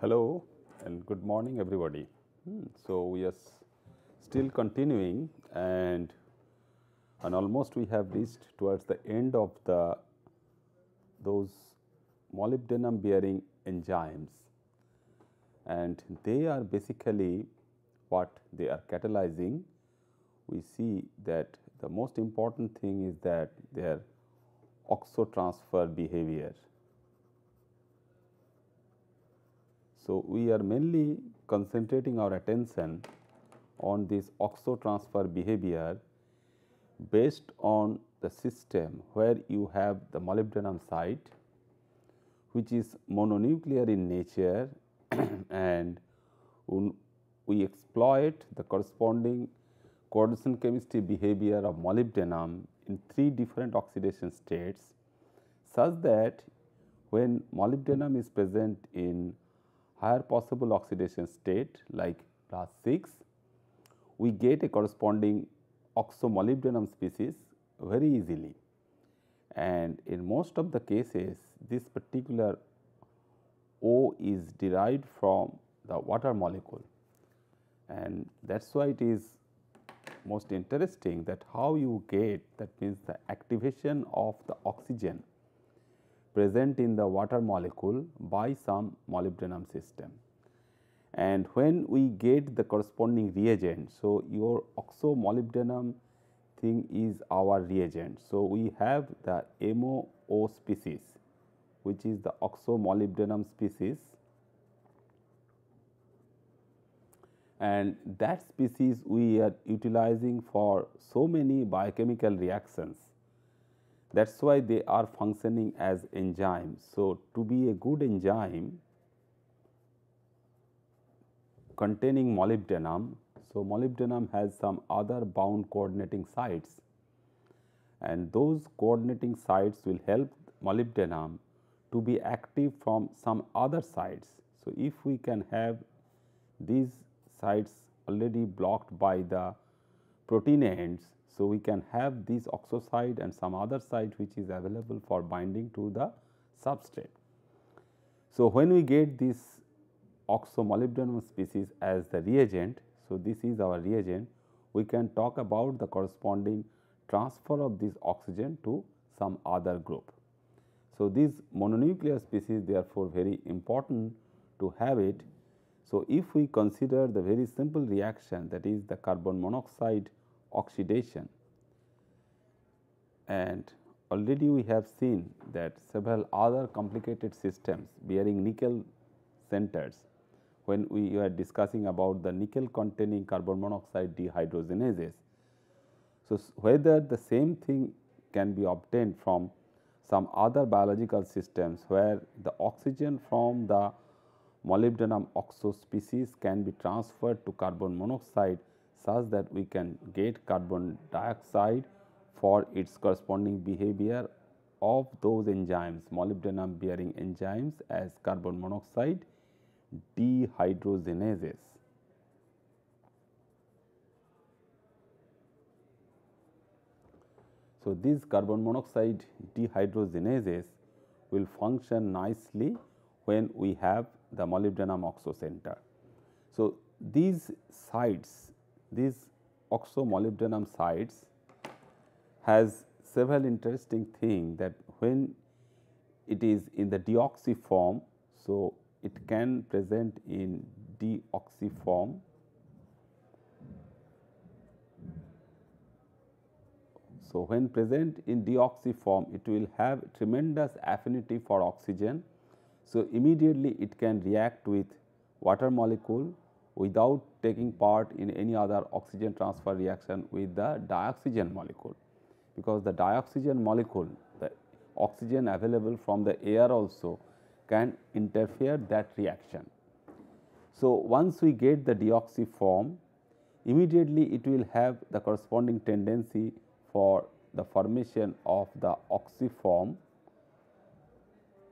Hello and good morning everybody. So we are still continuing and almost we have reached towards the end of those molybdenum bearing enzymes, and they are basically what they are catalyzing. We see that the most important thing is that their oxotransfer behavior. So, we are mainly concentrating our attention on this oxotransfer behavior based on the system where you have the molybdenum site, which is mononuclear in nature and we exploit the corresponding coordination chemistry behavior of molybdenum in 3 different oxidation states, such that when molybdenum is present in higher possible oxidation state like +6, we get a corresponding oxomolybdenum species very easily, and in most of the cases this particular O is derived from the water molecule, and that is why it is most interesting that how you get, that means the activation of the oxygen present in the water molecule by some molybdenum system. And when we get the corresponding reagent, so your oxomolybdenum thing is our reagent. So, we have the MOO species, which is the oxomolybdenum species, and that species we are utilizing for so many biochemical reactions. That is why they are functioning as enzymes. So, to be a good enzyme containing molybdenum, so molybdenum has some other bound coordinating sites, and those coordinating sites will help molybdenum to be active from some other sites. So, if we can have these sites already blocked by the protein ends, so we can have this oxoside and some other site which is available for binding to the substrate. So, when we get this oxomolybdenum species as the reagent, so this is our reagent, we can talk about the corresponding transfer of this oxygen to some other group. So, this mononuclear species therefore very important to have it. So, if we consider the very simple reaction, that is the carbon monoxide oxidation, and already we have seen that several other complicated systems bearing nickel centers, when we were discussing about the nickel containing carbon monoxide dehydrogenases. So, whether the same thing can be obtained from some other biological systems where the oxygen from the molybdenum oxo species can be transferred to carbon monoxide, such that we can get carbon dioxide for its corresponding behavior of those enzymes, molybdenum bearing enzymes, as carbon monoxide dehydrogenases. So, these carbon monoxide dehydrogenases will function nicely when we have the molybdenum oxo center. So, these sites, these oxomolybdenum sites has several interesting things, that when it is in the deoxy form, so it can present in deoxy form. So, when present in deoxy form, it will have tremendous affinity for oxygen. So, immediately it can react with water molecule without taking part in any other oxygen transfer reaction with the dioxygen molecule, because the dioxygen molecule, the oxygen available from the air also can interfere that reaction. So, once we get the deoxy form, immediately it will have the corresponding tendency for the formation of the oxy form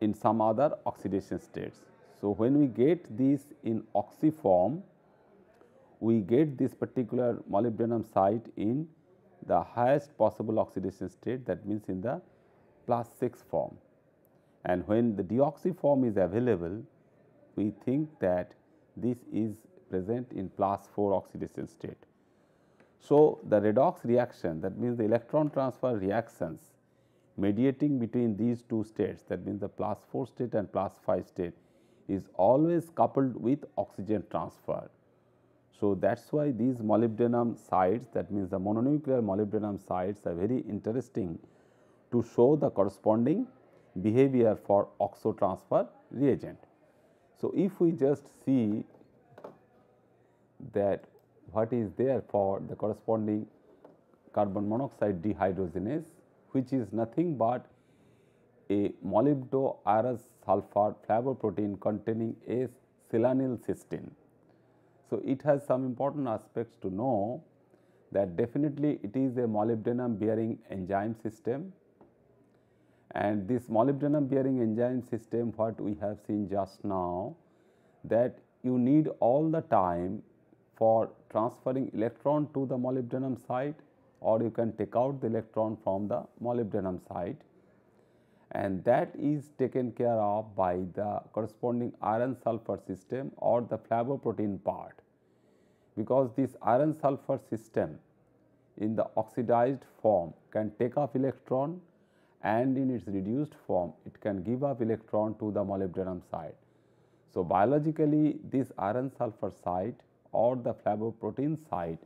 in some other oxidation states. So, when we get this in oxy form, we get this particular molybdenum site in the highest possible oxidation state, that means in the +6 form, and when the deoxy form is available, we think that this is present in +4 oxidation state. So, the redox reaction, that means the electron transfer reactions mediating between these two states, that means the +4 state and +5 state, is always coupled with oxygen transfer. So, that is why these molybdenum sites, that means the mononuclear molybdenum sites, are very interesting to show the corresponding behavior for oxo transfer reagent. So, if we just see that what is there for the corresponding carbon monoxide dehydrogenase, which is nothing but a molybdo iron sulfur flavoprotein containing a silanil cysteine. So, it has some important aspects to know, that definitely it is a molybdenum bearing enzyme system, and this molybdenum bearing enzyme system, what we have seen just now, that you need all the time for transferring electron to the molybdenum site, or you can take out the electron from the molybdenum site, and that is taken care of by the corresponding iron sulfur system or the flavoprotein part, because this iron sulfur system in the oxidized form can take off electron, and in its reduced form it can give up electron to the molybdenum site. So, biologically this iron sulfur site or the flavoprotein site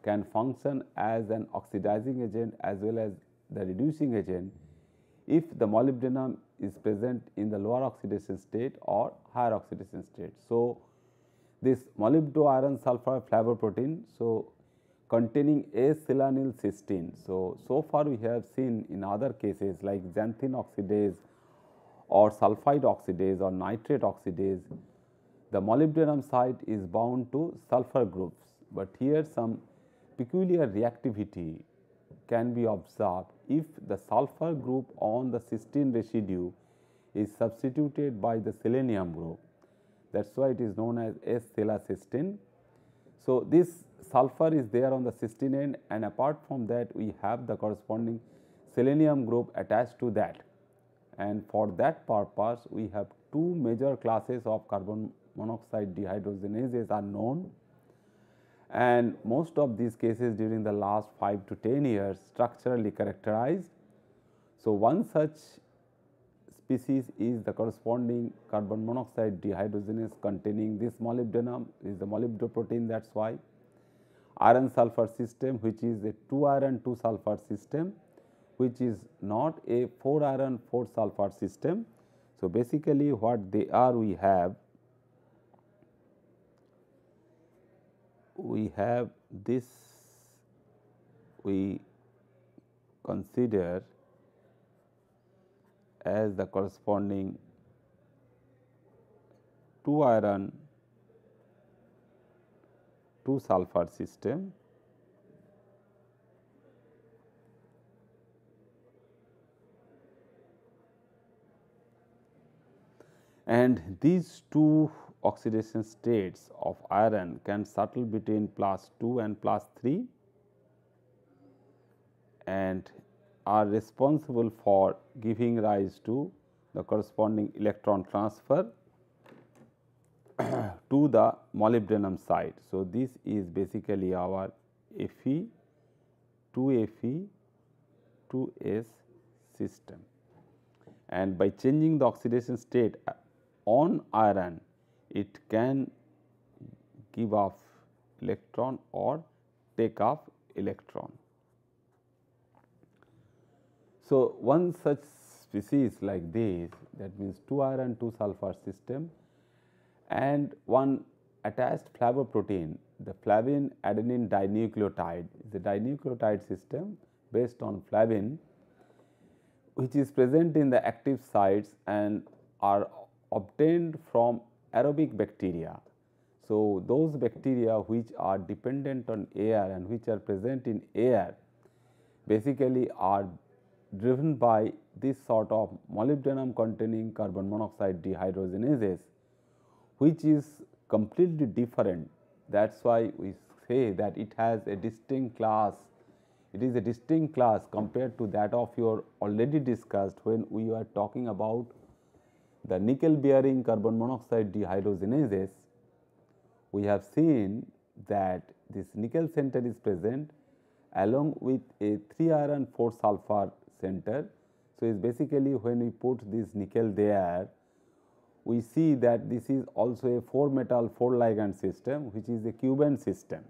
can function as an oxidizing agent as well as the reducing agent if the molybdenum is present in the lower oxidation state or higher oxidation state. So, this molybdo iron sulfur flavoprotein, so containing a silanil cysteine. So far we have seen in other cases like xanthine oxidase or sulfide oxidase or nitrate oxidase, the molybdenum site is bound to sulfur groups, but here some peculiar reactivity can be observed if the sulfur group on the cysteine residue is substituted by the selenium group. That is why it is known as S-silacysteine. So, this sulfur is there on the cysteine end, and apart from that we have the corresponding selenium group attached to that, and for that purpose we have two major classes of carbon monoxide dehydrogenases are known, and most of these cases during the last 5 to 10 years structurally characterized. So, one such species is the corresponding carbon monoxide dehydrogenase containing this molybdenum, is the molybdoprotein. That is why iron sulfur system, which is a 2 iron 2 sulfur system, which is not a 4 iron 4 sulfur system. So, basically what they are, we have this, we consider as the corresponding 2 iron 2 sulfur system, and these two oxidation states of iron can settle between +2 and +3 and are responsible for giving rise to the corresponding electron transfer to the molybdenum site. So, this is basically our Fe 2Fe 2S system, and by changing the oxidation state on iron, it can give off electron or take off electron. So, one such species like this, that means 2 iron 2 sulfur system, and one attached flavoprotein, the flavin adenine dinucleotide is a dinucleotide system based on flavin, which is present in the active sites and are obtained from aerobic bacteria. So, those bacteria which are dependent on air and which are present in air basically are driven by this sort of molybdenum containing carbon monoxide dehydrogenases, which is completely different. That is why we say that it has a distinct class, it is a distinct class compared to that of your already discussed when we were talking about the nickel bearing carbon monoxide dehydrogenases, we have seen that this nickel center is present along with a 3 iron 4 sulfur center. So, it is basically when we put this nickel there, we see that this is also a 4 metal 4 ligand system, which is a Cuban system.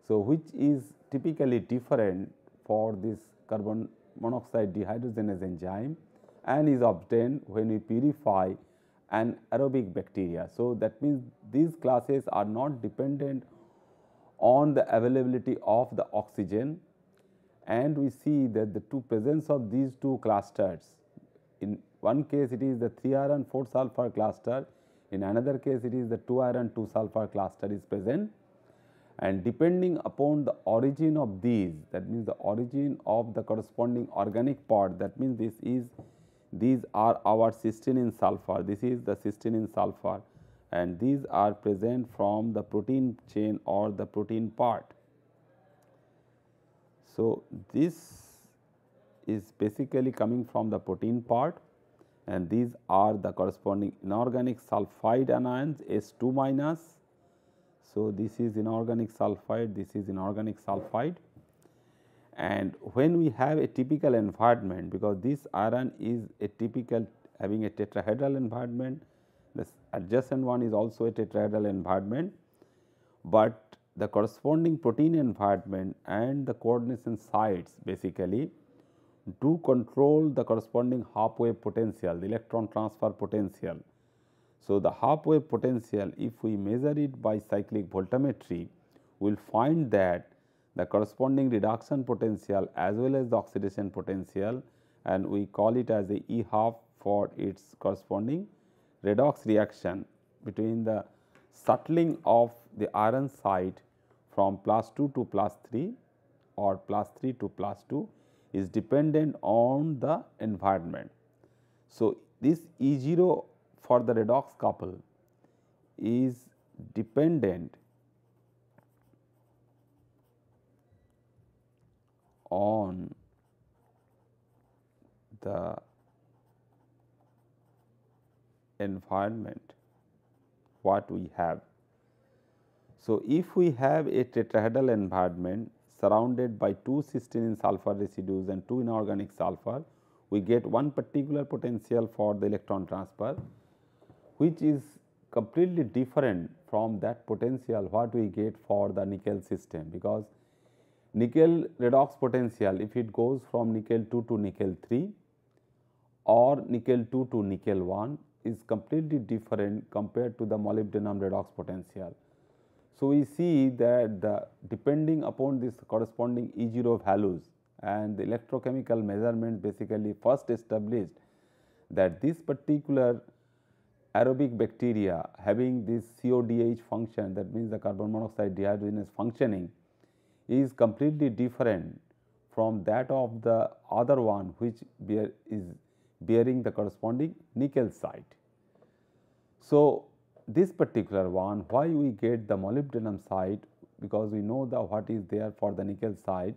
So, which is typically different for this carbon monoxide dehydrogenase enzyme and is obtained when we purify anaerobic bacteria. So, that means these classes are not dependent on the availability of the oxygen, and we see that the presence of these two clusters, in one case it is the 3 iron 4 sulfur cluster, in another case it is the 2 iron 2 sulfur cluster is present, and depending upon the origin of these, that means the origin of the corresponding organic part, that means these are our cysteine sulfur, this is the cysteine sulfur, and these are present from the protein chain or the protein part. So, this is basically coming from the protein part, and these are the corresponding inorganic sulfide anions S2 minus. So, this is inorganic sulfide, this is inorganic sulfide, and when we have a typical environment, because this iron is a typical having a tetrahedral environment, this adjacent one is also a tetrahedral environment, but the corresponding protein environment and the coordination sites basically do control the corresponding half wave potential, the electron transfer potential. So, the half wave potential, if we measure it by cyclic voltammetry, we will find that the corresponding reduction potential as well as the oxidation potential, and we call it as a E half for its corresponding redox reaction between the shuttling of the iron site from +2 to +3 or +3 to +2 is dependent on the environment. So, this E0 for the redox couple is dependent on the environment what we have. So, if we have a tetrahedral environment surrounded by 2 cysteine sulfur residues and 2 inorganic sulfur, we get one particular potential for the electron transfer, which is completely different from that potential what we get for the nickel system, because nickel redox potential, if it goes from nickel 2 to nickel 3 or nickel 2 to nickel 1, is completely different compared to the molybdenum redox potential. So, we see that depending upon this corresponding E0 values and the electrochemical measurement basically first established that this particular aerobic bacteria having this CODH function, that means the carbon monoxide dehydrogenase functioning, is completely different from that of the other one which is bearing the corresponding nickel site. So, this particular one, why we get the molybdenum site, because we know the what is there for the nickel site.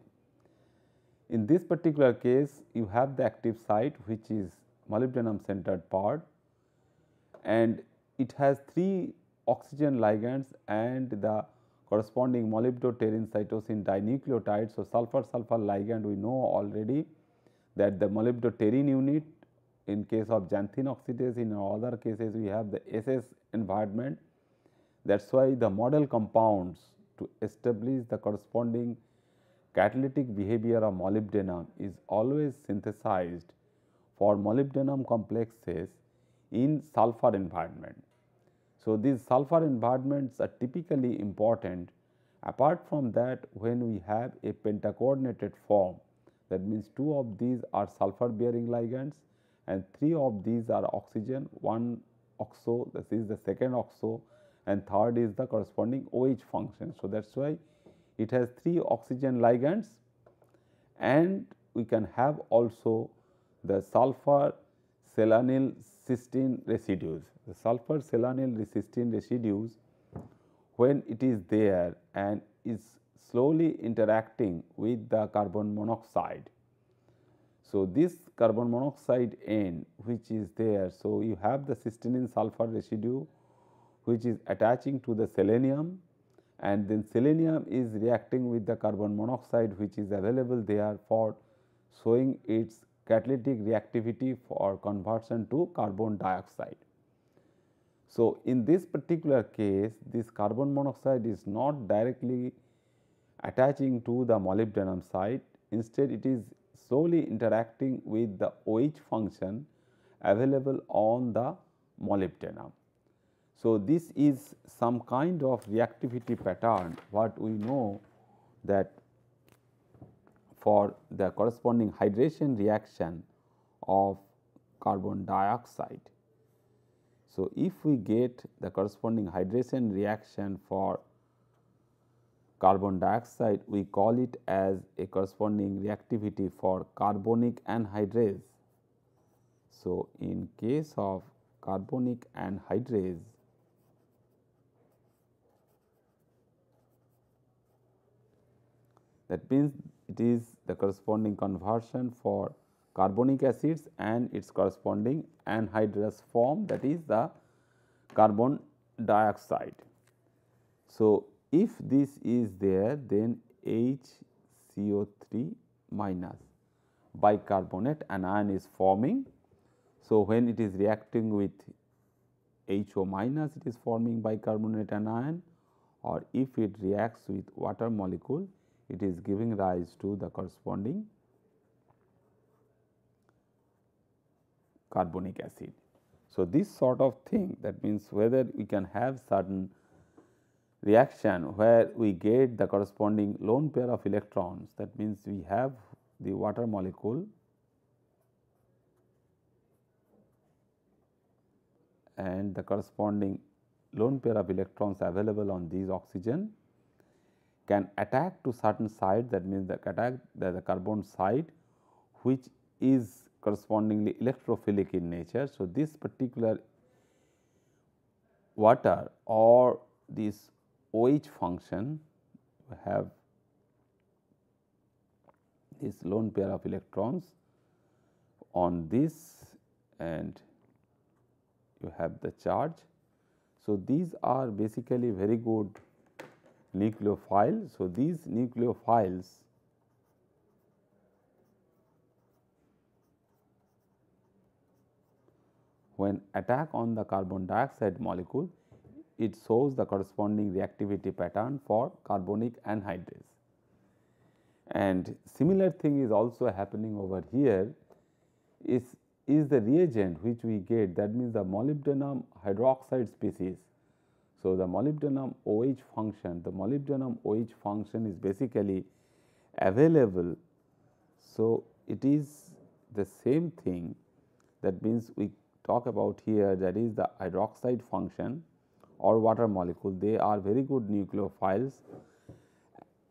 In this particular case, you have the active site which is molybdenum centered part, and it has 3 oxygen ligands and the corresponding molybdoterine cytosine dinucleotide. So, sulfur sulfur ligand we know already that the molybdoterine unit, in case of xanthine oxidase, in other cases we have the SS environment. That is why the model compounds to establish the corresponding catalytic behavior of molybdenum is always synthesized for molybdenum complexes in sulfur environment. So, these sulfur environments are typically important. Apart from that, when we have a pentacoordinated form, that means 2 of these are sulfur bearing ligands and 3 of these are oxygen, 1 oxo, this is the second oxo, and third is the corresponding OH function. So, that is why it has 3 oxygen ligands, and we can have also the sulfur selanyl cysteine residues. The sulfur selanyl cysteine residues, when it is there and is slowly interacting with the carbon monoxide. So, this carbon monoxide end which is there, so you have the cysteine sulfur residue which is attaching to the selenium, and then selenium is reacting with the carbon monoxide which is available there for showing its catalytic reactivity for conversion to carbon dioxide. So, in this particular case, this carbon monoxide is not directly attaching to the molybdenum site, instead it is solely interacting with the OH function available on the molybdenum. So, this is some kind of reactivity pattern what we know that for the corresponding hydration reaction of carbon dioxide. So, if we get the corresponding hydration reaction for carbon dioxide, we call it as a corresponding reactivity for carbonic anhydrase. So, in case of carbonic anhydrase, that means it is the corresponding conversion for carbonic acids and its corresponding anhydrous form, that is the carbon dioxide. So, if this is there, then HCO3 minus bicarbonate anion is forming. So, when it is reacting with HO minus, it is forming bicarbonate anion, or if it reacts with water molecule, it is giving rise to the corresponding carbonic acid. So, this sort of thing, that means whether we can have certain reaction where we get the corresponding lone pair of electrons, that means we have the water molecule and the corresponding lone pair of electrons available on these oxygen can attack to certain site, that means the attack the carbon site which is correspondingly electrophilic in nature. So, this particular water or this OH function have this lone pair of electrons on this, and you have the charge. So, these are basically very good nucleophiles. So, these nucleophiles when attack on the carbon dioxide molecule, it shows the corresponding reactivity pattern for carbonic anhydrase. And similar thing is also happening over here is the reagent which we get, that means the molybdenum hydroxide species. So, the molybdenum OH function, the molybdenum OH function is basically available. So, it is the same thing, that means we talk about here, that is the hydroxide function or water molecule, they are very good nucleophiles.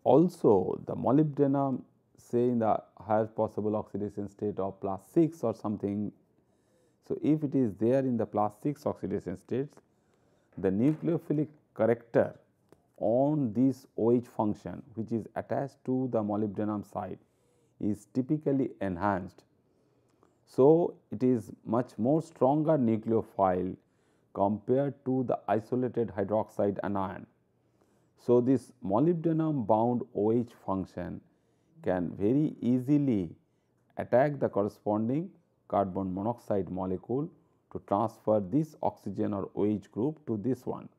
Also the molybdenum, say in the highest possible oxidation state of +6 or something. So, if it is there in the +6 oxidation states, the nucleophilic character on this OH function which is attached to the molybdenum site is typically enhanced. So, it is much more stronger nucleophile compared to the isolated hydroxide anion. So, this molybdenum bound OH function can very easily attack the corresponding carbon monoxide molecule to transfer this oxygen or OH group to this one.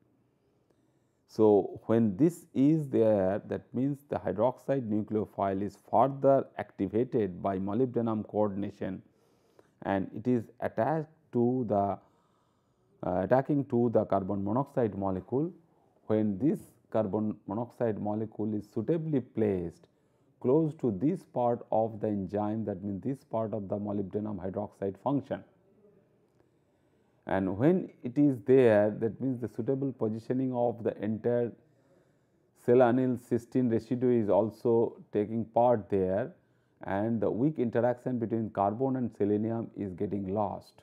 So, when this is there, that means the hydroxide nucleophile is further activated by molybdenum coordination, and it is attached to the attacking to the carbon monoxide molecule. When this carbon monoxide molecule is suitably placed close to this part of the enzyme, that means this part of the molybdenum hydroxide function, and when it is there, that means the suitable positioning of the entire selenyl cysteine residue is also taking part there, and the weak interaction between carbon and selenium is getting lost.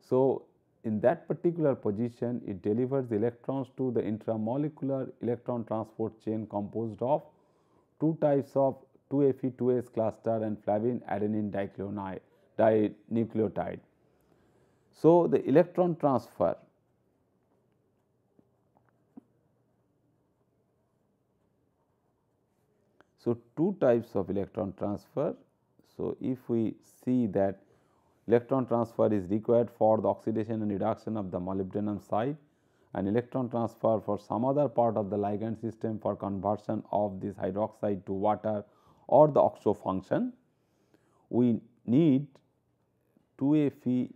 So, in that particular position, it delivers electrons to the intramolecular electron transport chain composed of two types of 2Fe 2S cluster and flavin adenine dinucleotide. So, the electron transfer so two types of electron transfer. So, if we see that electron transfer is required for the oxidation and reduction of the molybdenum site and electron transfer for some other part of the ligand system for conversion of this hydroxide to water or the oxo function, we need 2Fe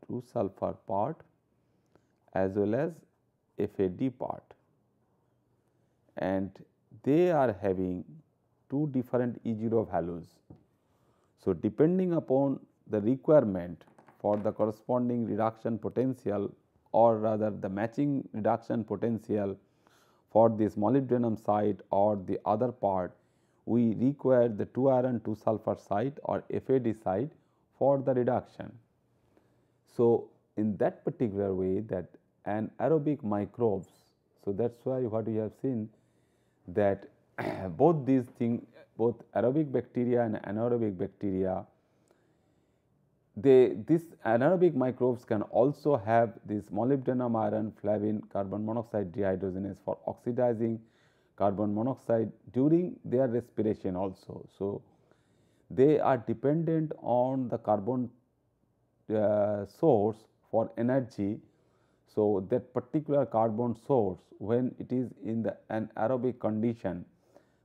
2 sulfur part as well as FAD part, and they are having two different E0 values. So, depending upon the requirement for the corresponding reduction potential or rather the matching reduction potential for this molybdenum site or the other part, we require the 2 iron 2 sulfur site or FAD site for the reduction. So, in that particular way that anaerobic microbes, so that is why what we have seen that both these things, both aerobic bacteria and anaerobic bacteria, these anaerobic microbes can also have this molybdenum iron flavin carbon monoxide dehydrogenase for oxidizing carbon monoxide during their respiration also. So, they are dependent on the carbon source for energy. So, that particular carbon source when it is in the anaerobic condition,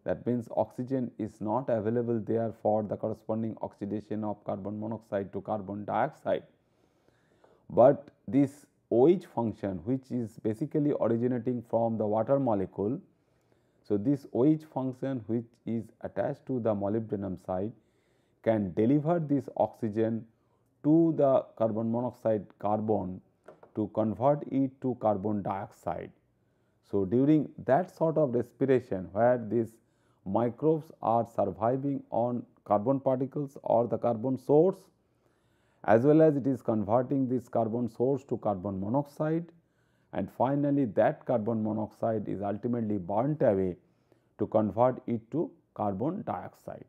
that means oxygen is not available there for the corresponding oxidation of carbon monoxide to carbon dioxide, but this OH function which is basically originating from the water molecule. So, this OH function which is attached to the molybdenum site can deliver this oxygen to the carbon monoxide carbon to convert it to carbon dioxide. So, during that sort of respiration where these microbes are surviving on carbon particles or the carbon source, as well as it is converting this carbon source to carbon monoxide, and finally, that carbon monoxide is ultimately burnt away to convert it to carbon dioxide.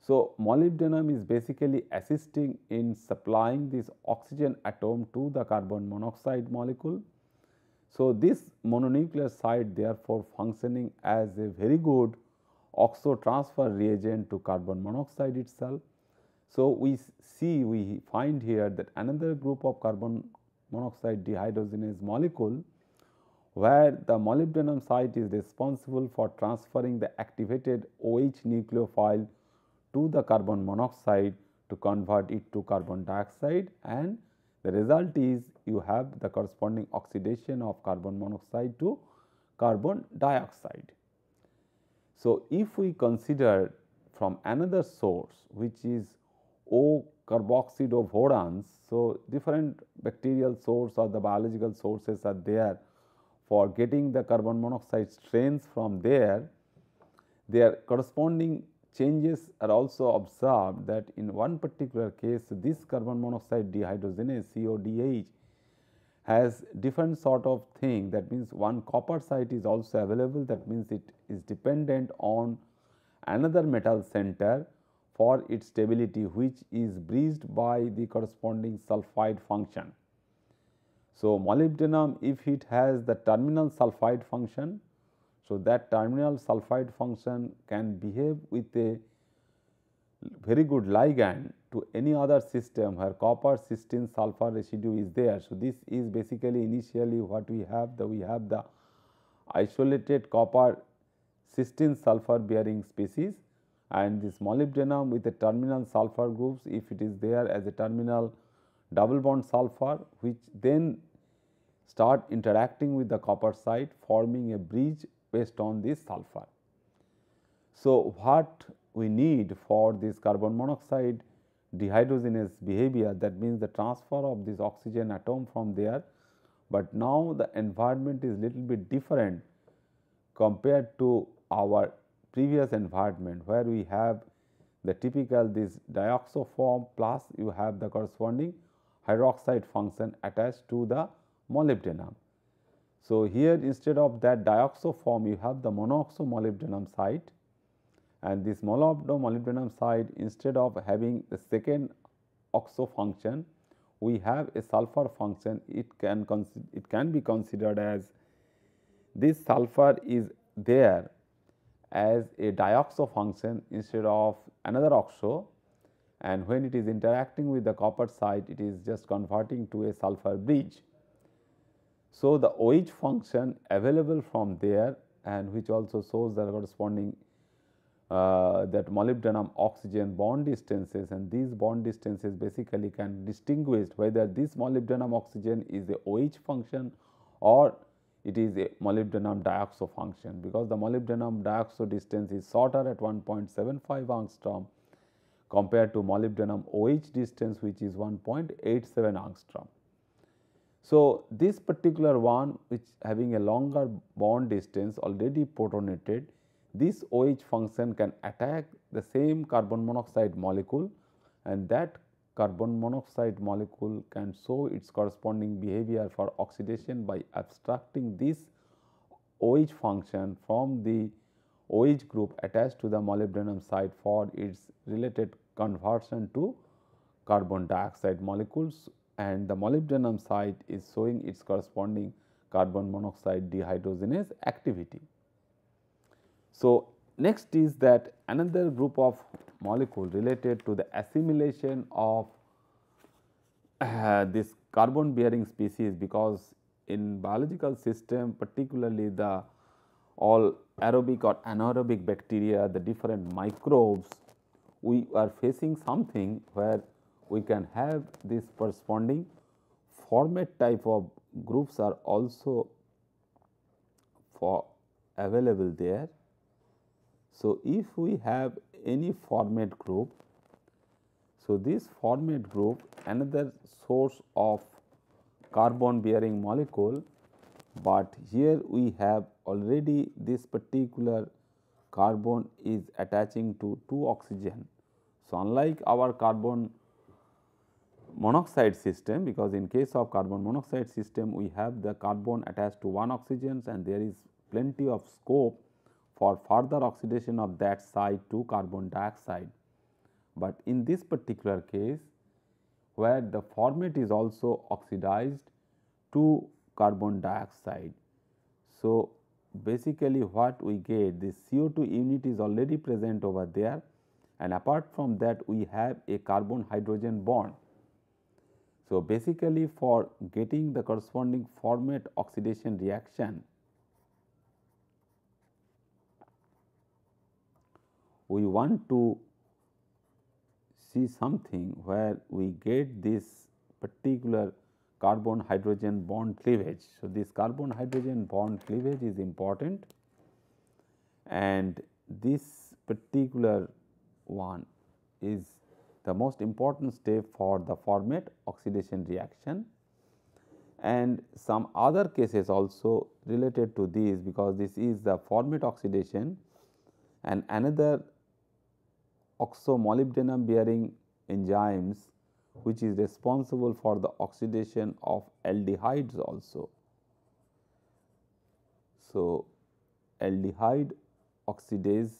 So, molybdenum is basically assisting in supplying this oxygen atom to the carbon monoxide molecule. So, this mononuclear site therefore functioning as a very good oxo transfer reagent to carbon monoxide itself. So, we find here that another group of carbon monoxide dehydrogenase molecule where the molybdenum site is responsible for transferring the activated OH nucleophile to the carbon monoxide to convert it to carbon dioxide, and the result is you have the corresponding oxidation of carbon monoxide to carbon dioxide. So, if we consider from another source which is O carboxydovorans, so different bacterial source or the biological sources are there for getting the carbon monoxide strains from there, their corresponding changes are also observed that in one particular case this carbon monoxide dehydrogenase CODH has different sort of thing, that means one copper site is also available, that means it is dependent on another metal center for its stability which is breached by the corresponding sulfide function. So, molybdenum if it has the terminal sulfide function, so that terminal sulfide function can behave with a very good ligand to any other system where copper cysteine sulfur residue is there. So, this is basically initially what we have the isolated copper cysteine sulfur bearing species, and this molybdenum with the terminal sulfur groups if it is there as a terminal double bond sulfur which then start interacting with the copper site forming a bridge based on this sulfur. So, what we need for this carbon monoxide dehydrogenase behavior, that means the transfer of this oxygen atom from there, but now the environment is little bit different compared to our previous environment where we have the typical this dioxo form plus you have the corresponding hydroxide function attached to the molybdenum. So, here instead of that dioxo form you have the monoxo molybdenum site, and this molybdenum side, instead of having the second oxo function, we have a sulfur function. It can be considered as this sulfur is there as a dioxo function instead of another oxo, and when it is interacting with the copper side, it is just converting to a sulfur bridge. So, the OH function available from there, and which also shows the corresponding that molybdenum oxygen bond distances, and these bond distances basically can distinguish whether this molybdenum oxygen is a OH function or it is a molybdenum dioxo function, because the molybdenum dioxo distance is shorter at 1.75 angstrom compared to molybdenum OH distance, which is 1.87 angstrom. So, this particular one, which having a longer bond distance already protonated, this OH function can attack the same carbon monoxide molecule, and that carbon monoxide molecule can show its corresponding behavior for oxidation by abstracting this OH function from the OH group attached to the molybdenum side for its related conversion to carbon dioxide molecules, and the molybdenum side is showing its corresponding carbon monoxide dehydrogenase activity. So, next is that another group of molecule related to the assimilation of this carbon bearing species, because in biological system, particularly the all aerobic or anaerobic bacteria, the different microbes, we are facing something where we can have this corresponding format type of groups are also available there. So, if we have any format group, so this format group another source of carbon bearing molecule, but here we have already this particular carbon is attaching to 2 oxygen. So, unlike our carbon monoxide system, because in case of carbon monoxide system we have the carbon attached to 1 oxygen and there is plenty of scope for further oxidation of that side to carbon dioxide. But in this particular case, where the format is also oxidized to carbon dioxide. So, basically what we get, this CO2 unit is already present over there, and apart from that we have a carbon hydrogen bond. So, basically for getting the corresponding format oxidation reaction, we want to see something where we get this particular carbon hydrogen bond cleavage. So, this carbon hydrogen bond cleavage is important, and this particular one is the most important step for the format oxidation reaction, and some other cases also related to this, because this is the format oxidation and another oxo-molybdenum bearing enzymes which is responsible for the oxidation of aldehydes also. So, aldehyde oxidase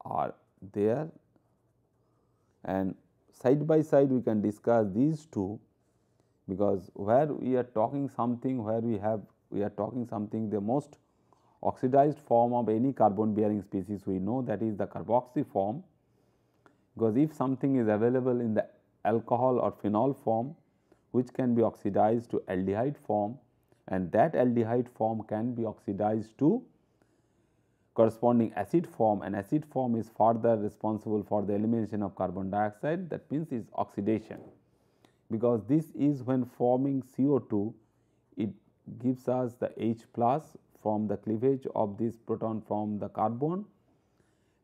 are there, and side by side we can discuss these two, because where we are talking something where we are talking something the most oxidized form of any carbon bearing species, we know that is the carboxy form, because if something is available in the alcohol or phenol form which can be oxidized to aldehyde form, and that aldehyde form can be oxidized to corresponding acid form, and acid form is further responsible for the elimination of carbon dioxide, that means is oxidation, because this is when forming CO2 it gives us the H plus from the cleavage of this proton from the carbon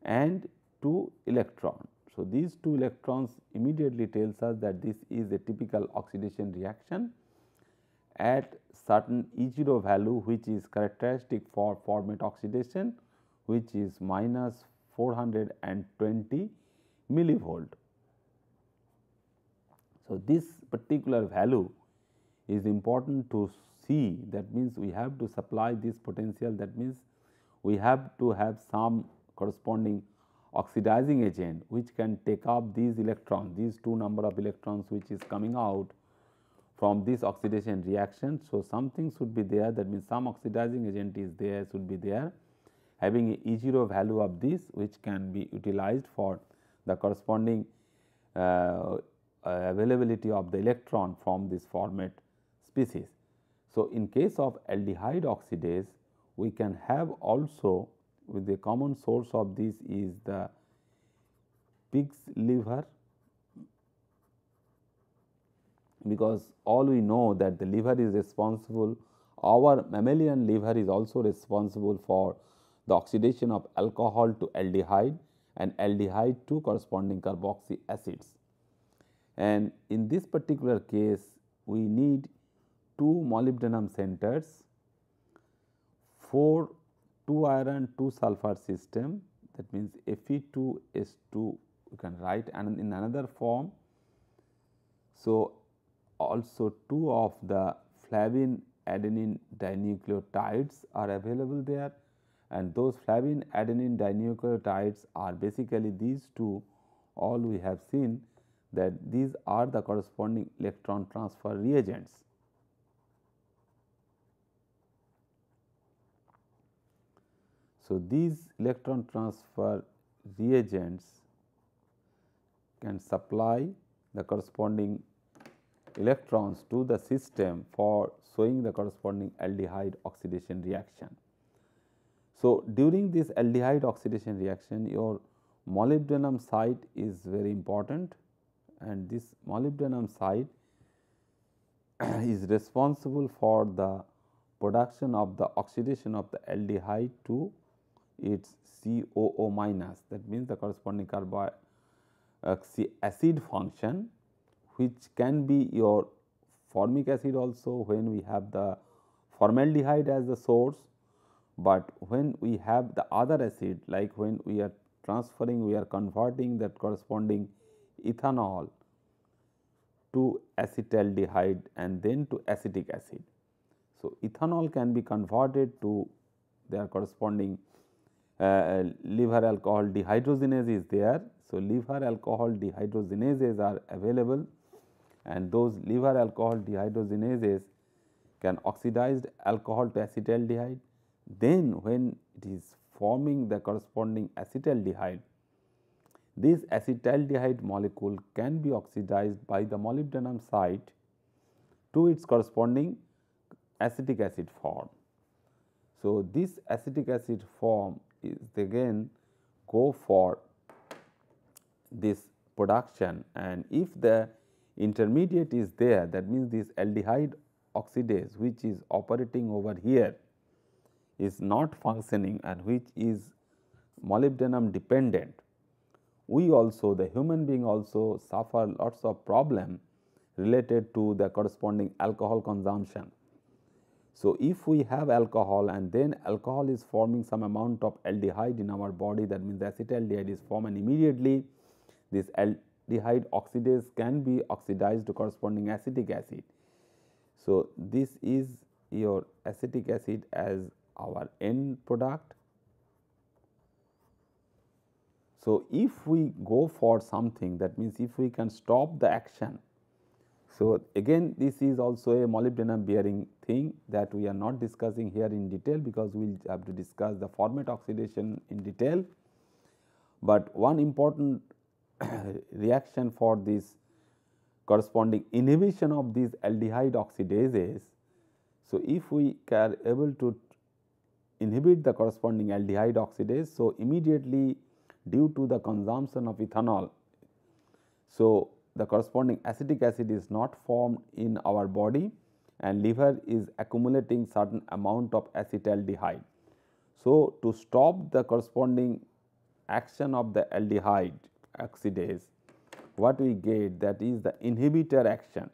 and 2 electron. So, these 2 electrons immediately tells us that this is a typical oxidation reaction at certain E0 value, which is characteristic for format oxidation, which is minus 420 millivolt. So, this particular value is important to see, that means we have to supply this potential, that means we have to have some corresponding oxidizing agent which can take up these electrons, these 2 number of electrons which is coming out from this oxidation reaction. So, something should be there, that means some oxidizing agent is there, should be there, having a E0 value of this, which can be utilized for the corresponding availability of the electron from this format species. So, in case of aldehyde oxidase, we can have also, with the common source of this is the pig's liver, because all we know that the liver is responsible, our mammalian liver is also responsible for the oxidation of alcohol to aldehyde and aldehyde to corresponding carboxy acids. And in this particular case, we need 2 molybdenum centers, 4 2 iron 2 sulfur system, that means Fe2S2 you can write, and in another form. So, also 2 of the flavin adenine dinucleotides are available there, and those flavin adenine dinucleotides are basically these 2, all we have seen that these are the corresponding electron transfer reagents. So, these electron transfer reagents can supply the corresponding electrons to the system for showing the corresponding aldehyde oxidation reaction. So, during this aldehyde oxidation reaction, your molybdenum site is very important, and this molybdenum site is responsible for the production of the oxidation of the aldehyde to its COO minus, that means the corresponding carboxy acid function, which can be your formic acid also when we have the formaldehyde as the source, but when we have the other acid, like when we are transferring, we are converting that corresponding ethanol to acetaldehyde and then to acetic acid. So, ethanol can be converted to their corresponding liver alcohol dehydrogenase is there. So, liver alcohol dehydrogenases are available, and those liver alcohol dehydrogenases can oxidize alcohol to acetaldehyde. Then when it is forming the corresponding acetaldehyde, this acetaldehyde molecule can be oxidized by the molybdenum site to its corresponding acetic acid form. So, this acetic acid form is again go for this production, and if the intermediate is there, that means this aldehyde oxidase which is operating over here is not functioning and which is molybdenum dependent, we also, the human being also suffer lots of problem related to the corresponding alcohol consumption. So, if we have alcohol and then alcohol is forming some amount of aldehyde in our body, that means acetaldehyde is formed, and immediately this aldehyde oxidase can be oxidized to corresponding acetic acid. So, this is your acetic acid as our end product. So, if we go for something, that means if we can stop the action. So, again this is also a molybdenum bearing thing that we are not discussing here in detail, because we will have to discuss the format oxidation in detail. But one important reaction for this corresponding inhibition of these aldehyde oxidases. So, if we are able to inhibit the corresponding aldehyde oxidase, so immediately due to the consumption of ethanol, so the corresponding acetic acid is not formed in our body and liver is accumulating certain amount of acetaldehyde. So, to stop the corresponding action of the aldehyde oxidase, what we get, that is the inhibitor action.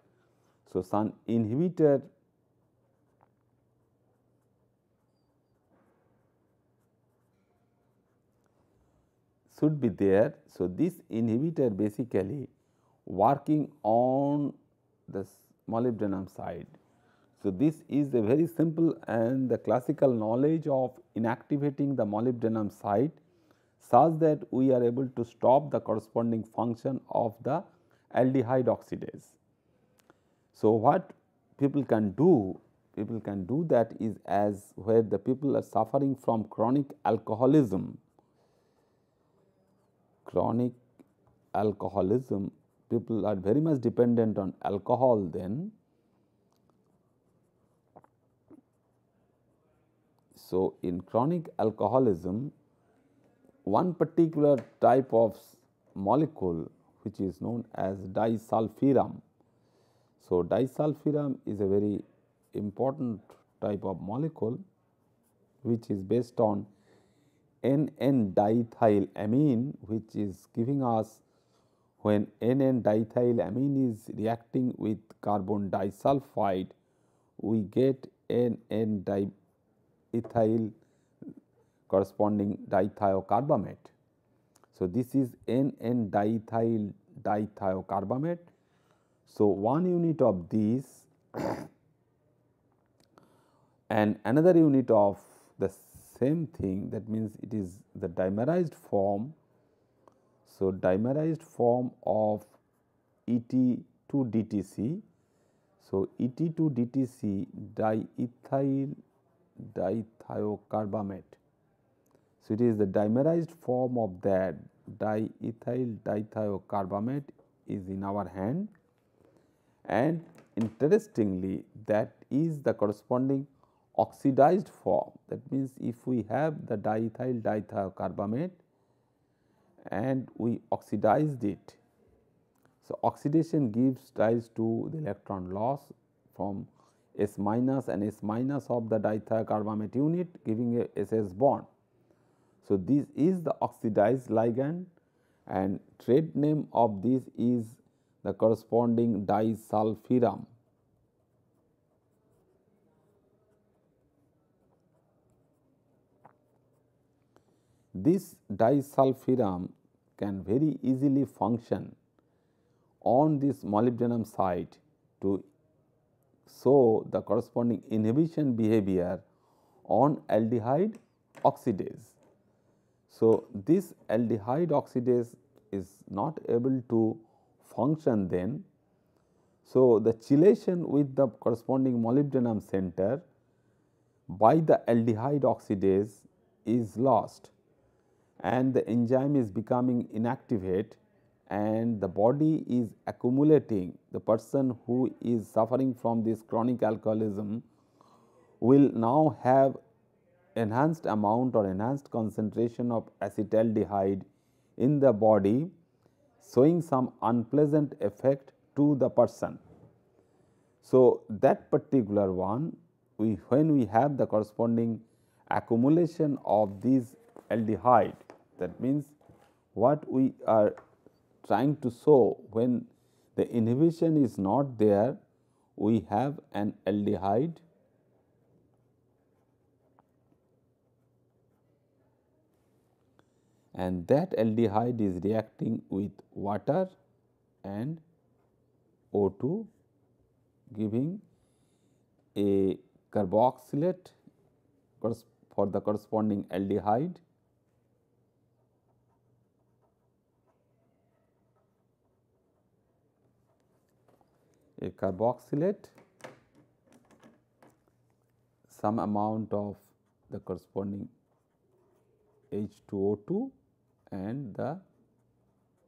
So, some inhibitor should be there. So, this inhibitor basically working on the molybdenum side. So, this is a very simple and the classical knowledge of inactivating the molybdenum site. such that we are able to stop the corresponding function of the aldehyde oxidase. So, what people can do? People can do that is as where the people are suffering from chronic alcoholism. Chronic alcoholism, people are very much dependent on alcohol then. So, in chronic alcoholism, one particular type of molecule which is known as disulfiram. So, disulfiram is a very important type of molecule which is based on N,N-diethylamine, which is giving us when N,N-diethylamine is reacting with carbon disulfide, we get N,N-diethyl corresponding dithiocarbamate. So, this is N,N-diethyl dithiocarbamate. So, one unit of these and another unit of the same thing, that means it is the dimerized form. So, dimerized form of Et2-DTC. So, Et2-DTC diethyl dithiocarbamate. So, it is the dimerized form of that diethyl dithiocarbamate is in our hand, and interestingly that is the corresponding oxidized form. That means, if we have the diethyl dithiocarbamate and we oxidized it, so oxidation gives rise to the electron loss from S minus and S minus of the dithiocarbamate unit, giving a SS bond. So, this is the oxidized ligand, and trade name of this is the corresponding disulfiram. This disulfiram can very easily function on this molybdenum site to show the corresponding inhibition behavior on aldehyde oxidase. So, this aldehyde oxidase is not able to function then. So, the chelation with the corresponding molybdenum center by the aldehyde oxidase is lost, and the enzyme is becoming inactivate, and the body is accumulating. The person who is suffering from this chronic alcoholism will now have enhanced amount or enhanced concentration of acetaldehyde in the body, showing some unpleasant effect to the person. So, that particular one, when we have the corresponding accumulation of these aldehyde, that means what we are trying to show, when the inhibition is not there, we have an aldehyde and that aldehyde is reacting with water and O2, giving a carboxylate for the corresponding aldehyde. A carboxylate, some amount of the corresponding H2O2 and the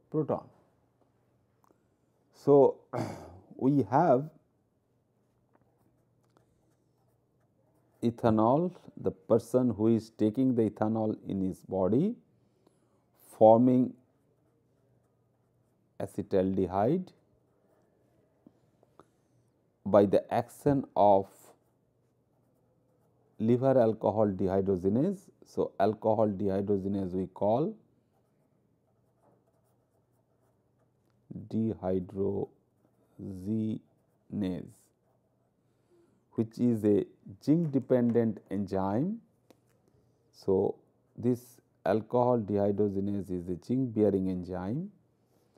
proton. So, we have ethanol, the person who is taking the ethanol in his body, forming acetaldehyde by the action of liver alcohol dehydrogenase. So, alcohol dehydrogenase we call dehydrogenase, which is a zinc dependent enzyme. So, this alcohol dehydrogenase is a zinc bearing enzyme.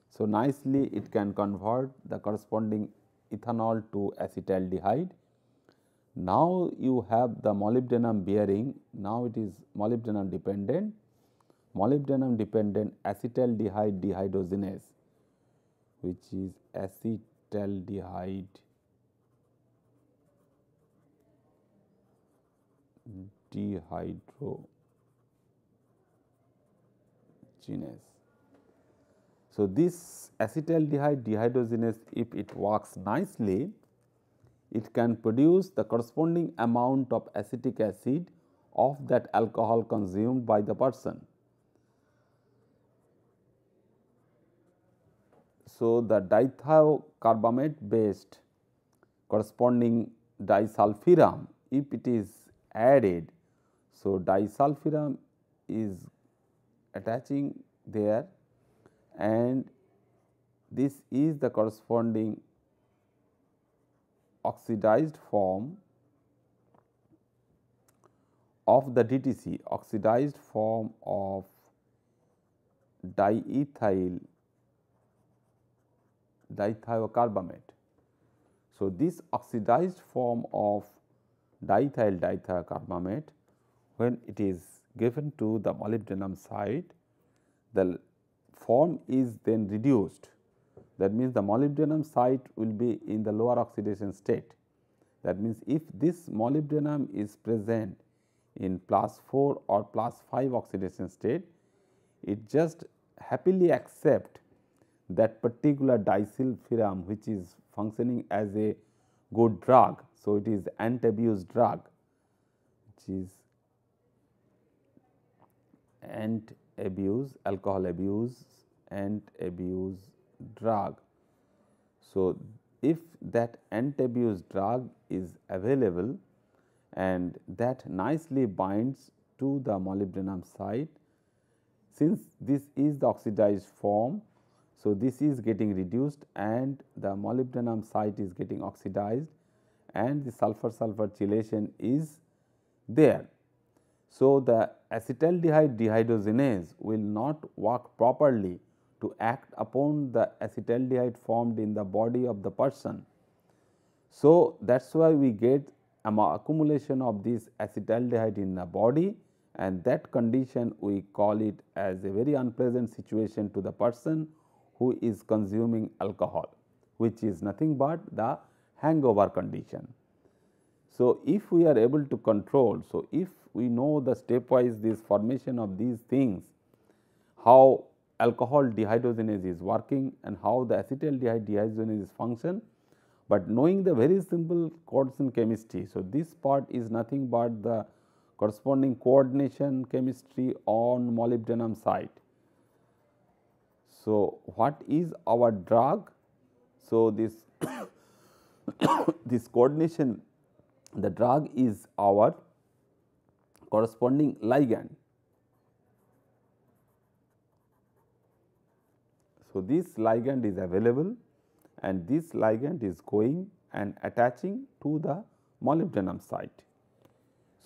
So, nicely it can convert the corresponding ethanol to acetaldehyde. Now, you have the molybdenum bearing, now it is molybdenum dependent. molybdenum dependent acetaldehyde dehydrogenase, which is acetaldehyde dehydrogenase. So, this acetaldehyde dehydrogenase, if it works nicely, it can produce the corresponding amount of acetic acid of that alcohol consumed by the person. So, the dithiocarbamate based corresponding disulfiram, if it is added, so disulfiram is attaching there, and this is the corresponding oxidized form of the DTC, oxidized form of dithiocarbamate. So, this oxidized form of dithiocarbamate, when it is given to the molybdenum site, the form is then reduced. That means, the molybdenum site will be in the lower oxidation state. That means, if this molybdenum is present in +4 or +5 oxidation state, it just happily accept that particular disulfiram, which is functioning as a good drug. So, it is anti-abuse drug, which is anti-abuse, alcohol abuse, anti-abuse drug. So, if that anti-abuse drug is available and that nicely binds to the molybdenum site, since this is the oxidized form, so this is getting reduced and the molybdenum site is getting oxidized and the sulfur-sulfur chelation is there. So, the acetaldehyde dehydrogenase will not work properly to act upon the acetaldehyde formed in the body of the person. So, that is why we get accumulation of this acetaldehyde in the body, and that condition we call it as a very unpleasant situation to the person who is consuming alcohol, which is nothing but the hangover condition. So, if we are able to control, so if we know the stepwise this formation of these things, how alcohol dehydrogenase is working and how the acetaldehyde dehydrogenase function, but knowing the very simple coordination chemistry. So, this part is nothing but the corresponding coordination chemistry on molybdenum site. So, what is our drug? So, this this coordination, the drug is our corresponding ligand. So, this ligand is available and this ligand is going and attaching to the molybdenum site.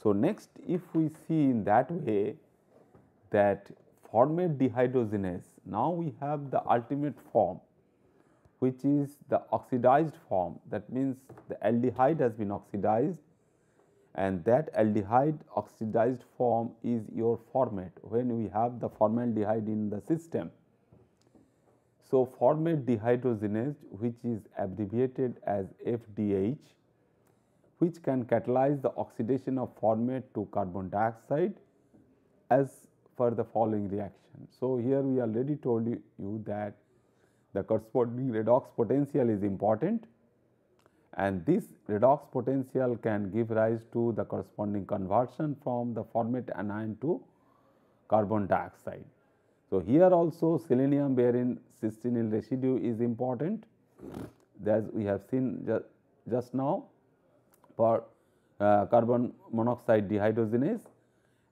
So, next if we see in that way that formate dehydrogenase, now we have the ultimate form, which is the oxidized form. That means, the aldehyde has been oxidized and that aldehyde oxidized form is your formate when we have the formaldehyde in the system. So, formate dehydrogenase, which is abbreviated as FDH, which can catalyze the oxidation of formate to carbon dioxide as per the following reaction. So, here we already told you that the corresponding redox potential is important, and this redox potential can give rise to the corresponding conversion from the formate anion to carbon dioxide. So, here also selenium bearing cysteine residue is important, as we have seen just now for carbon monoxide dehydrogenase,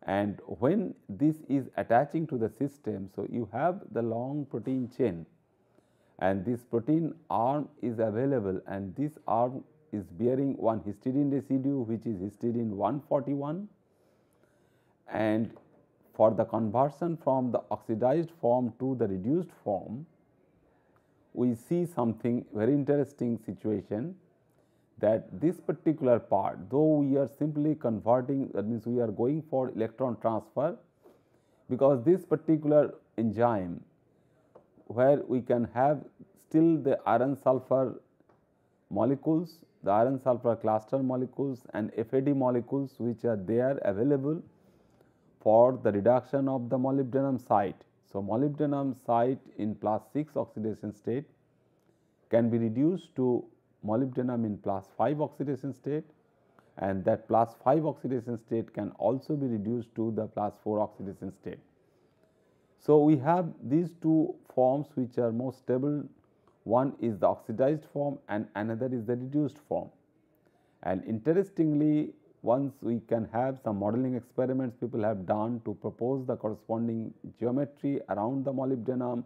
and when this is attaching to the system. So, you have the long protein chain and this protein arm is available, and this arm is bearing one histidine residue, which is histidine 141, and for the conversion from the oxidized form to the reduced form, we see something very interesting situation, that this particular part, though we are simply converting, that means we are going for electron transfer, because this particular enzyme where we can have still the iron sulfur molecules, the iron sulfur cluster molecules and FAD molecules which are there available for the reduction of the molybdenum site. So, molybdenum site in +6 oxidation state can be reduced to molybdenum in +5 oxidation state, and that +5 oxidation state can also be reduced to the +4 oxidation state. So, we have these two forms which are more stable. One is the oxidized form and another is the reduced form. And interestingly, once we can have some modeling experiments people have done to propose the corresponding geometry around the molybdenum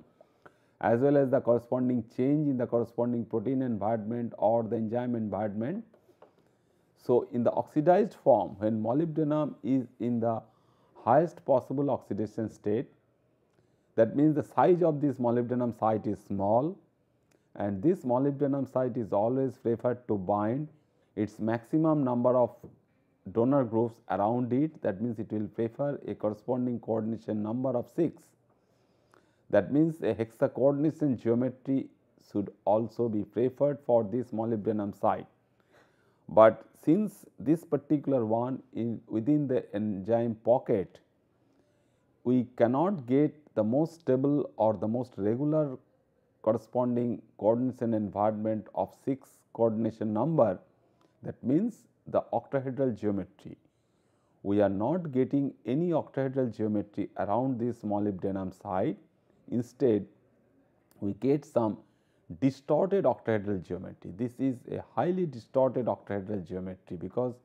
as well as the corresponding change in the corresponding protein environment or the enzyme environment. So, in the oxidized form, when molybdenum is in the highest possible oxidation state, that means the size of this molybdenum site is small, and this molybdenum site is always preferred to bind its maximum number of donor groups around it. That means, it will prefer a corresponding coordination number of 6. That means, a hexa coordination geometry should also be preferred for this molybdenum site. But since this particular one is within the enzyme pocket, we cannot get the most stable or the most regular corresponding coordination environment of 6 coordination number. That means, the octahedral geometry. We are not getting any octahedral geometry around this molybdenum site. Instead, we get some distorted octahedral geometry. This is a highly distorted octahedral geometry because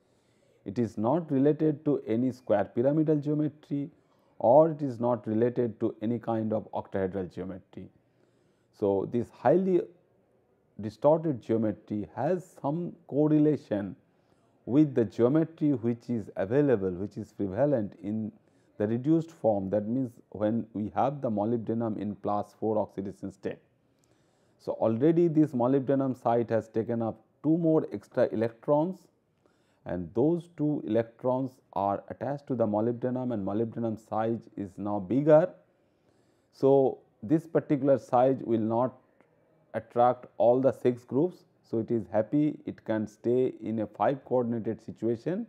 it is not related to any square pyramidal geometry or it is not related to any kind of octahedral geometry. So, this highly distorted geometry has some correlation with the geometry which is available, which is prevalent in the reduced form. That means, when we have the molybdenum in +4 oxidation state. So, already this molybdenum site has taken up 2 more extra electrons, and those 2 electrons are attached to the molybdenum and molybdenum size is now bigger. So, this particular size will not attract all the 6 groups. So, it is happy, it can stay in a 5 coordinated situation,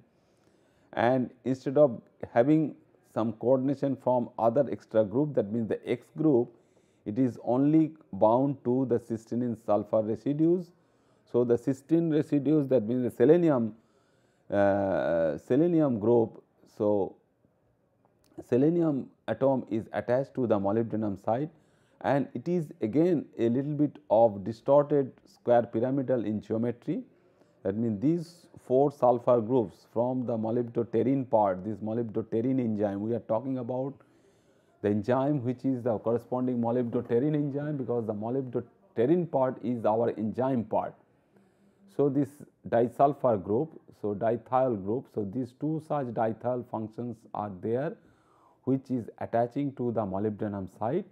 and instead of having some coordination from other extra group, that means the X group, it is only bound to the cysteine sulfur residues. So, the cysteine residues, that means the selenium group. So, selenium atom is attached to the molybdenum site, and it is again a little bit of distorted square pyramidal in geometry. That means, these 4 sulfur groups from the molybdoterine part, this molybdoterine enzyme, we are talking about the enzyme which is the corresponding molybdoterine enzyme, because the molybdoterine part is our enzyme part. So, this disulfur group, so diethyl group, so these 2 such diethyl functions are there which is attaching to the molybdenum site,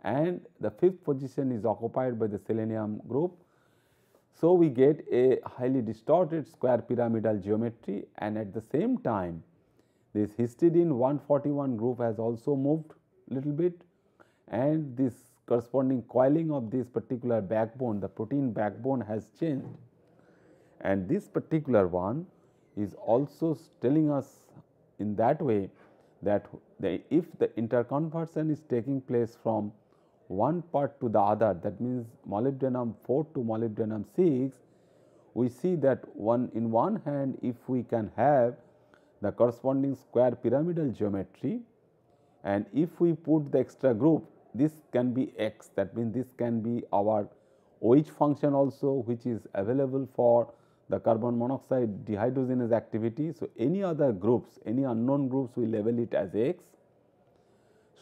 and the 5th position is occupied by the selenium group. So, we get a highly distorted square pyramidal geometry, and at the same time this histidine 141 group has also moved little bit, and this corresponding coiling of this particular backbone, the protein backbone has changed, and this particular one is also telling us in that way that if the interconversion is taking place from one part to the other, that means molybdenum 4 to molybdenum 6, we see that in one hand, if we can have the corresponding square pyramidal geometry, and if we put the extra group, this can be X, that means this can be our OH function also, which is available for the carbon monoxide dehydrogenase activity. So, any other groups, any unknown groups, we label it as X.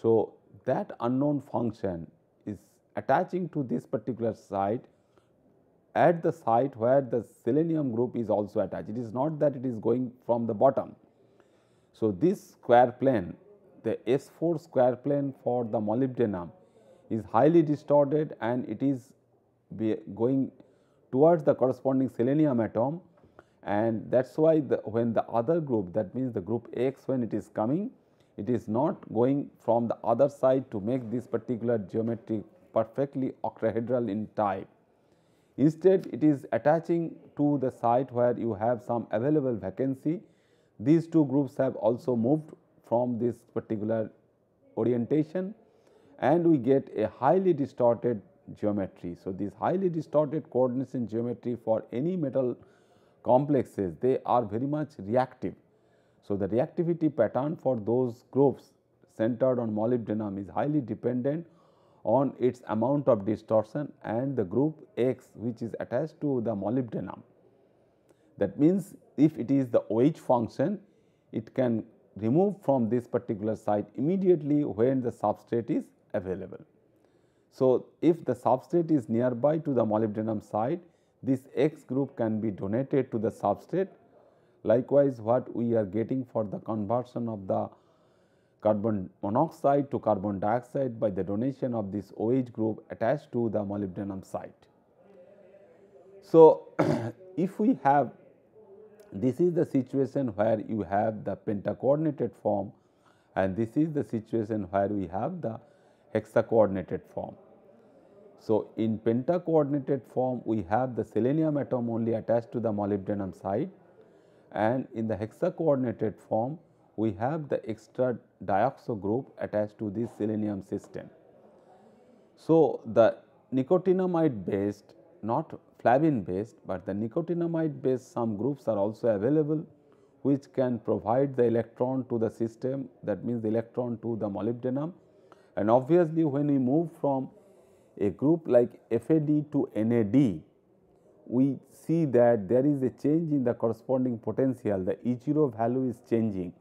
So, that unknown function is attaching to this particular site at the site where the selenium group is also attached. It is not that it is going from the bottom. So, this square plane, the S4 square plane for the molybdenum is highly distorted, and it is going towards the corresponding selenium atom, and that is why when the other group, that means the group X, when it is coming, It is not going from the other side to make this particular geometry perfectly octahedral in type. Instead, it is attaching to the site where you have some available vacancy. These two groups have also moved from this particular orientation, and we get a highly distorted geometry. So, this highly distorted coordination geometry for any metal complexes, they are very much reactive. So, the reactivity pattern for those groups centered on molybdenum is highly dependent on its amount of distortion and the group X which is attached to the molybdenum. That means, if it is the OH function, it can remove from this particular site immediately when the substrate is available. So, if the substrate is nearby to the molybdenum site, this X group can be donated to the substrate. Likewise, what we are getting for the conversion of the carbon monoxide to carbon dioxide by the donation of this OH group attached to the molybdenum site. So, if we have, this is the situation where you have the pentacoordinated form, and this is the situation where we have the hexacoordinated form. So, in pentacoordinated form we have the selenium atom only attached to the molybdenum site, and in the hexacoordinated form we have the extra dioxo group attached to this selenium system. So, the nicotinamide based, not flavin based, but the nicotinamide based some groups are also available which can provide the electron to the system, that means the electron to the molybdenum. And obviously, when we move from a group like FAD to NAD, we see that there is a change in the corresponding potential, the E0 value is changing.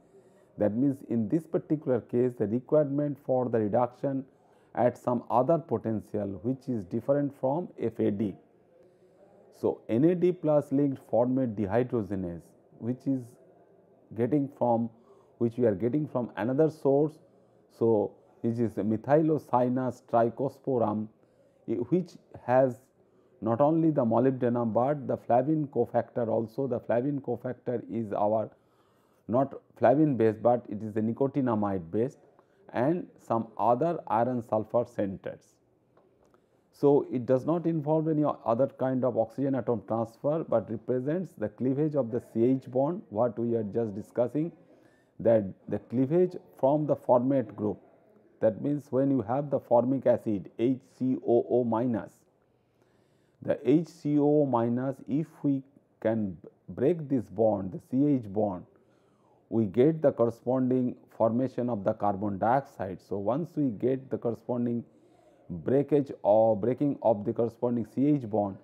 That means, in this particular case the requirement for the reduction at some other potential which is different from FAD. So, NAD plus linked format dehydrogenase, which is getting from, which we are getting from another source. So, which is methylocyanous trichosporum, which has not only the molybdenum, but the flavin cofactor also. The flavin cofactor is our not flavin based, but it is the nicotinamide based, and some other iron sulfur centers. So, it does not involve any other kind of oxygen atom transfer, but represents the cleavage of the CH bond, what we are just discussing, that the cleavage from the format group. That means, when you have the formic acid HCOO minus, the HCOO minus, if we can break this bond, the CH bond, we get the corresponding formation of the carbon dioxide. So, once we get the corresponding breakage or breaking of the corresponding CH bond,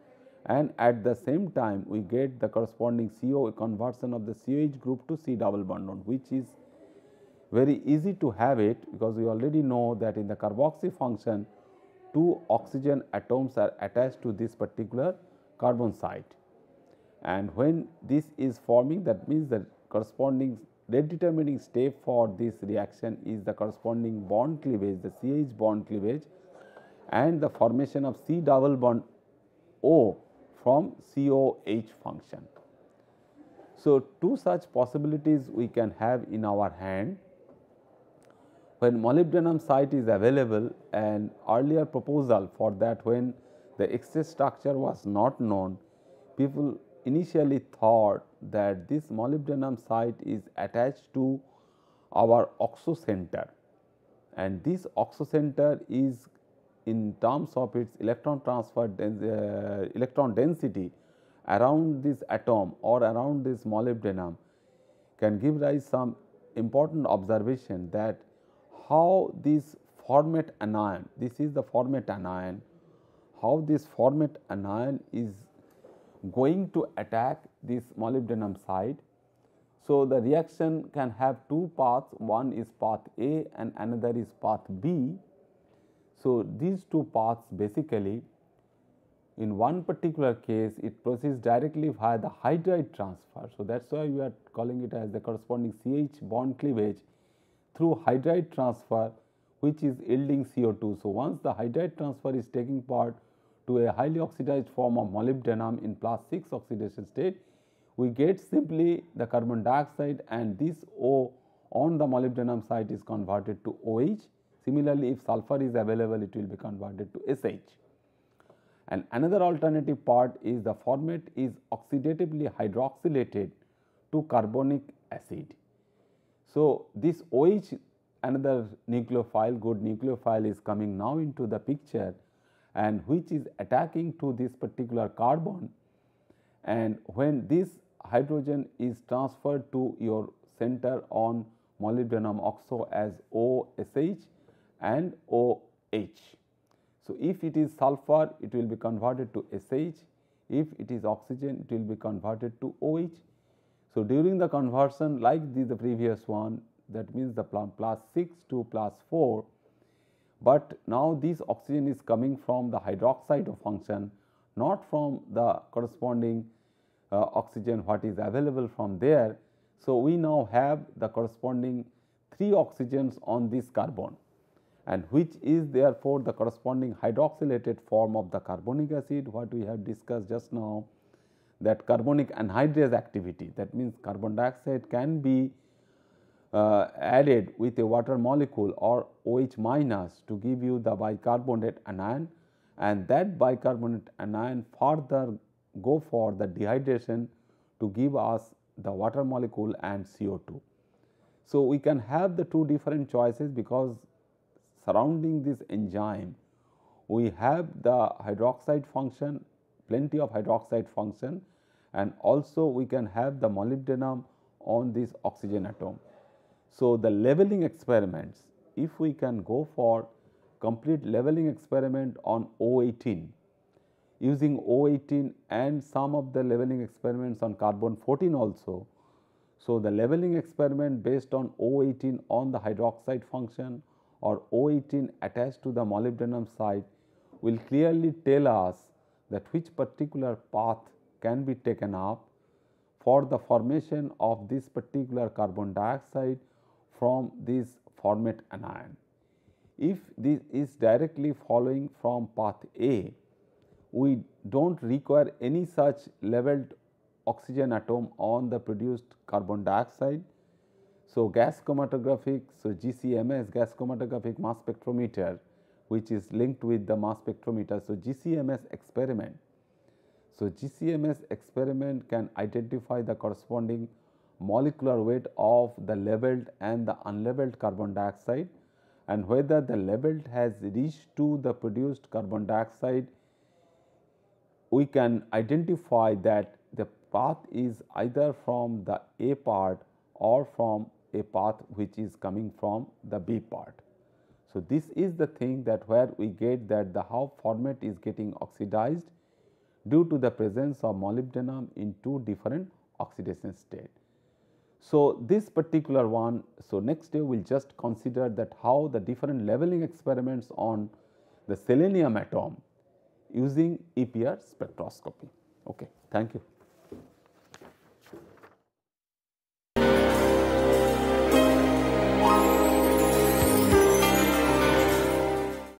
and at the same time we get the corresponding CO conversion of the COH group to C double bond, which is very easy to have it, because we already know that in the carboxy function 2 oxygen atoms are attached to this particular carbon site, and when this is forming, that means the corresponding rate determining step for this reaction is the corresponding bond cleavage, the CH bond cleavage, and the formation of C double bond O from COH function. So, two such possibilities we can have in our hand. When molybdenum site is available, an earlier proposal for that, when the excess structure was not known, people initially thought that this molybdenum site is attached to our oxo center, and this oxo center is, in terms of its electron transfer electron density around this atom or around this molybdenum, can give rise some important observation that how this format anion, this is the format anion, how this format anion is going to attack this molybdenum site. So, the reaction can have two paths, one is path A and another is path B. So, these two paths basically, in one particular case it proceeds directly via the hydride transfer. So, that is why we are calling it as the corresponding CH bond cleavage through hydride transfer, which is yielding CO2. So, once the hydride transfer is taking part to a highly oxidized form of molybdenum in +6 oxidation state, we get simply the carbon dioxide, and this O on the molybdenum site is converted to OH. Similarly, if sulfur is available, it will be converted to SH. And another alternative part is the format is oxidatively hydroxylated to carbonic acid. So, this OH, another nucleophile, good nucleophile, is coming now into the picture, and which is attacking to this particular carbon, and when this hydrogen is transferred to your center on molybdenum oxo as OSH and OH. So, if it is sulfur, it will be converted to SH, if it is oxygen, it will be converted to OH. So, during the conversion like the previous one, that means the plus 6 to plus 4, but now this oxygen is coming from the hydroxide function, not from the corresponding oxygen what is available from there. So, we now have the corresponding 3 oxygens on this carbon, and which is therefore the corresponding hydroxylated form of the carbonic acid, what we have discussed just now, that carbonic anhydrase activity. That means, carbon dioxide can be added with a water molecule or OH minus to give you the bicarbonate anion, and that bicarbonate anion further go for the dehydration to give us the water molecule and CO2. So, we can have the 2 different choices, because surrounding this enzyme we have the hydroxide function, plenty of hydroxide function, and also we can have the molybdenum on this oxygen atom. So, the leveling experiments, if we can go for complete leveling experiment on O18, using O18 and some of the leveling experiments on carbon 14 also. So, the leveling experiment based on O18 on the hydroxide function or O18 attached to the molybdenum site will clearly tell us that which particular path can be taken up for the formation of this particular carbon dioxide from this format anion. If this is directly following from path A, we do not require any such leveled oxygen atom on the produced carbon dioxide. So, gas chromatographic, so GCMS, gas chromatographic mass spectrometer, which is linked with the mass spectrometer. So, GCMS experiment. So, GCMS experiment can identify the corresponding molecular weight of the leveled and the unleveled carbon dioxide, and whether the leveled has reached to the produced carbon dioxide, we can identify that the path is either from the A part or from a path which is coming from the B part. So, this is the thing that where we get that the how format is getting oxidized due to the presence of molybdenum in 2 different oxidation state. So, this particular one, so next day we will just consider that how the different leveling experiments on the selenium atom using EPR spectroscopy. Okay, thank you.